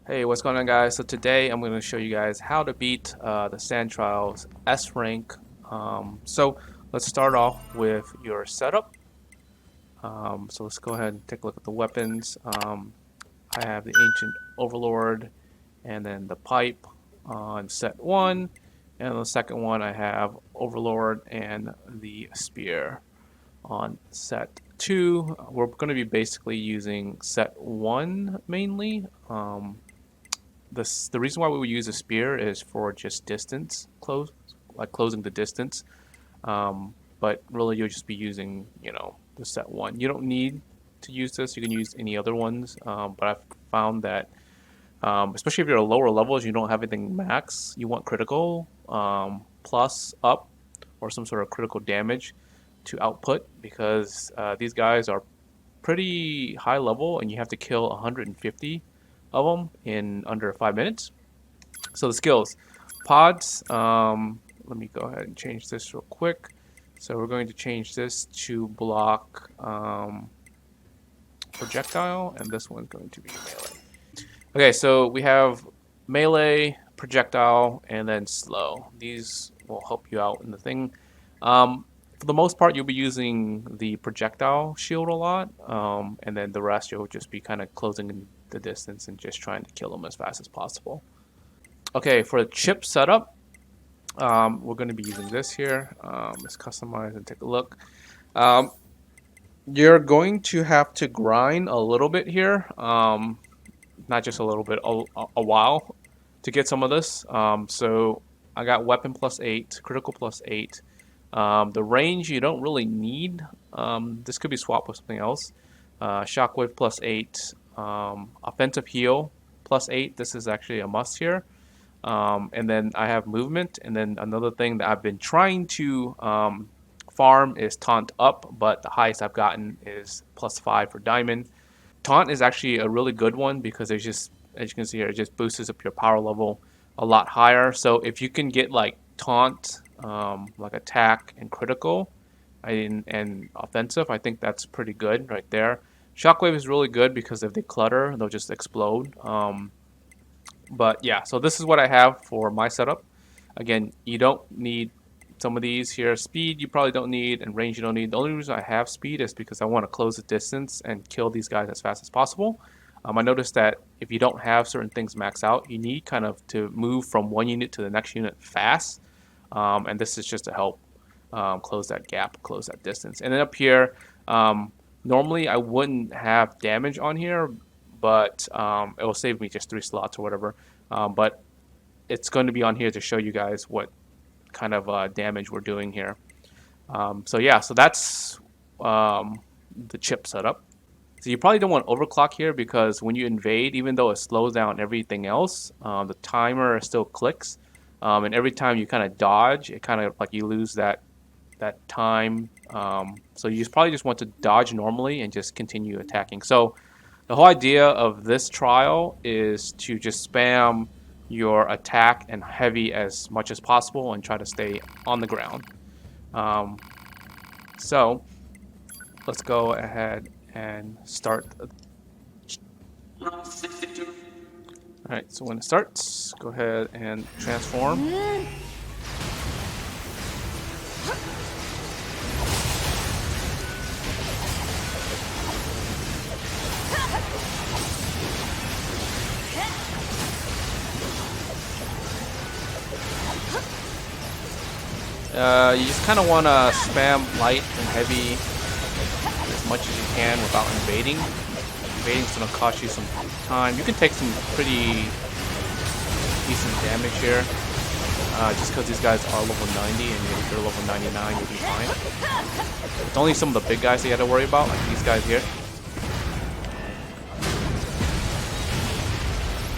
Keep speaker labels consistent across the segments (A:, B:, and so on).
A: Hey, what's going on, guys? So today I'm going to show you guys how to beat the Sand Trials S rank. So let's start off with your setup. So let's go ahead and take a look at the weapons. I have the Ancient Overlord and then the Pipe on set 1. And on the second one I have Overlord and the Spear on set 2. We're going to be basically using set 1 mainly. The reason why we would use a spear is for just distance closing the distance. But really, you'll just be using the set 1. You don't need to use this. You can use any other ones. But I've found that especially if you're at lower levels, you don't have anything max. You want critical plus up or some sort of critical damage to output because these guys are pretty high level and you have to kill 150 of them in under 5 minutes. So the skills, pods. Let me go ahead and change this real quick. So we're going to change this to block projectile, and this one's going to be melee. Okay, so we have melee, projectile, and then slow. These will help you out in the thing. For the most part, you'll be using the projectile shield a lot, and then the rest you'll just be kind of closing the distance and just trying to kill them as fast as possible. Okay, for the chip setup, we're going to be using this here. Let's customize and take a look. You're going to have to grind a little bit here, not just a little bit, a while to get some of this. So I got weapon +8, critical +8. The range you don't really need. This could be swapped with something else. Shockwave +8. Offensive heal +8. This is actually a must here. And then I have movement. And then another thing that I've been trying to farm is taunt up, but the highest I've gotten is +5 for diamond. Taunt is actually a really good one because it's just, as you can see here, it just boosts up your power level a lot higher. So if you can get like taunt, like attack and critical, and offensive, I think that's pretty good right there. Shockwave is really good because if they clutter, they'll just explode. But yeah, so this is what I have for my setup. Again, you don't need some of these here. Speed you probably don't need, and range you don't need. The only reason I have speed is because I want to close the distance and kill these guys as fast as possible. I noticed that if you don't have certain things maxed out, you need kind of to move from one unit to the next unit fast. And this is just to help close that gap, close that distance. And then up here, normally I wouldn't have damage on here, but it will save me just 3 slots or whatever. But it's going to be on here to show you guys what kind of damage we're doing here. So yeah, so that's the chip setup. So you probably don't want overclock here because when you invade, even though it slows down everything else, the timer still clicks. And every time you kind of dodge, it kind of like you lose that time. So you probably just want to dodge normally and just continue attacking. So the whole idea of this trial is to just spam your attack and heavy as much as possible and try to stay on the ground. So let's go ahead and start. Alright, so when it starts, go ahead and transform. You just kind of want to spam light and heavy as much as you can without invading. Invading is going to cost you some time. You can take some pretty decent damage here. Just because these guys are level 90 and if you're level 99, you'll be fine. It's only some of the big guys that you have to worry about, like these guys here.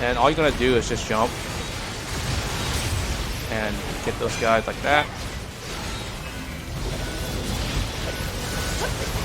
A: And all you're going to do is just jump and get those guys like that.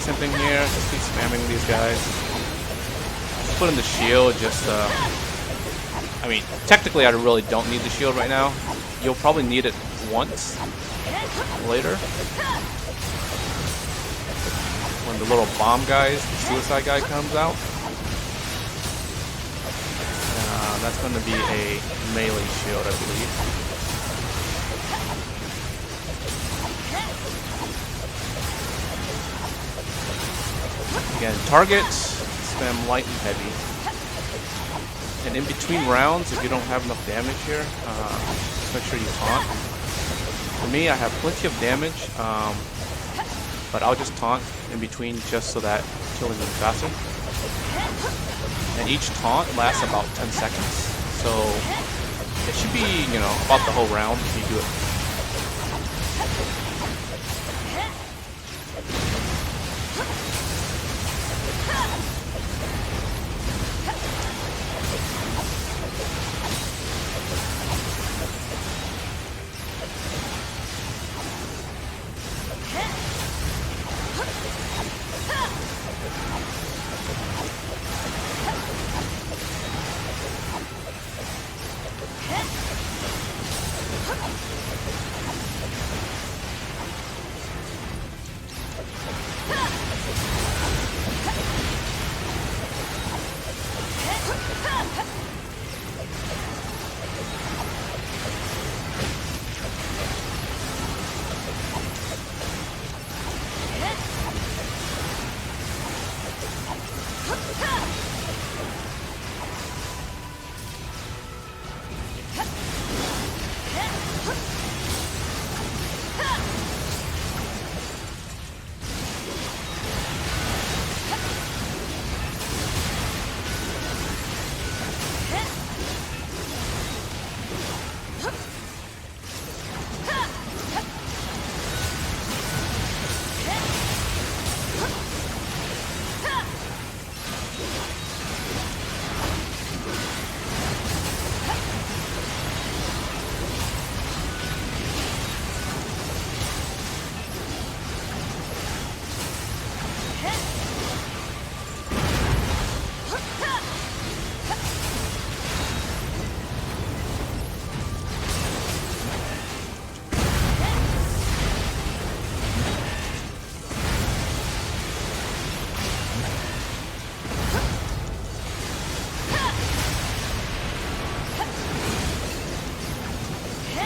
A: Same thing here, just keep spamming these guys. Put in the shield, just I mean, technically I really don't need the shield right now. You'll probably need it once later. When the little bomb guys, the suicide guy comes out. that's going to be a melee shield, I believe. Again, target, spam light and heavy. And in between rounds, if you don't have enough damage here, just make sure you taunt. For me, I have plenty of damage, but I'll just taunt in between just so that killing them faster. And each taunt lasts about 10 seconds, so it should be, you know, about the whole round if you do it.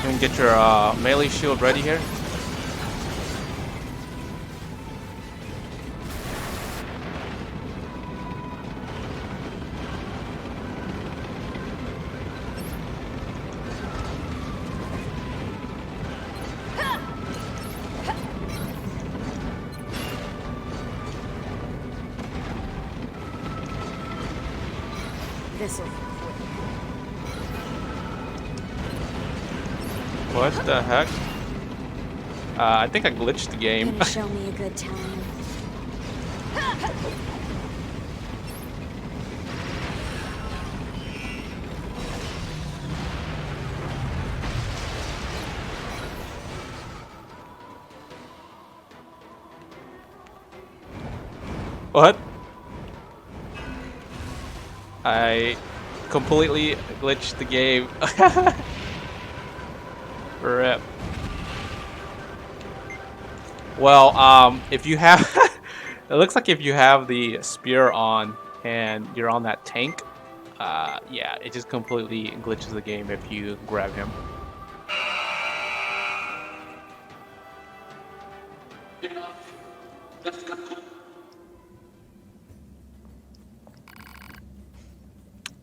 A: And get your melee shield ready here. What the heck? I think I glitched the game.
B: Gonna show me a good time.
A: What? I completely glitched the game. Rip. Well, if you have, it looks like if you have the spear on and you're on that tank, yeah, it just completely glitches the game if you grab him.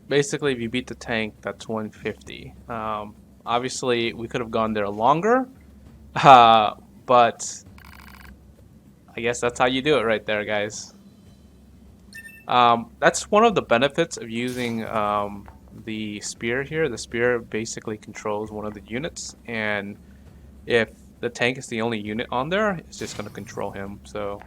A: Basically, if you beat the tank, that's 150. Obviously, we could have gone there longer, but I guess that's how you do it right there, guys. That's one of the benefits of using the spear here. The spear basically controls one of the units, and if the tank is the only unit on there, it's just going to control him. So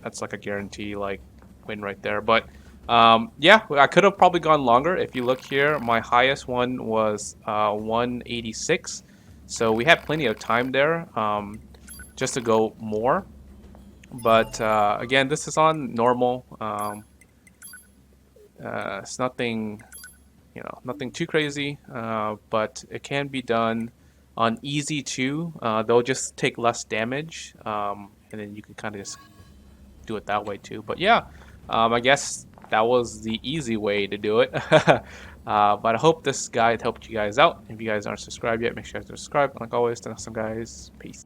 A: that's like a guarantee, like, win right there. But yeah, I could have probably gone longer. If you look here, my highest one was 186. So we had plenty of time there just to go more. But again, this is on normal. It's nothing, you know, nothing too crazy, but it can be done on easy too. They'll just take less damage, and then you can kind of just do it that way too. But yeah, I guess that was the easy way to do it. But I hope this guide helped you guys out. If you guys aren't subscribed yet, make sure to subscribe. And like always, till next time, guys. Peace.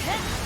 B: Heh!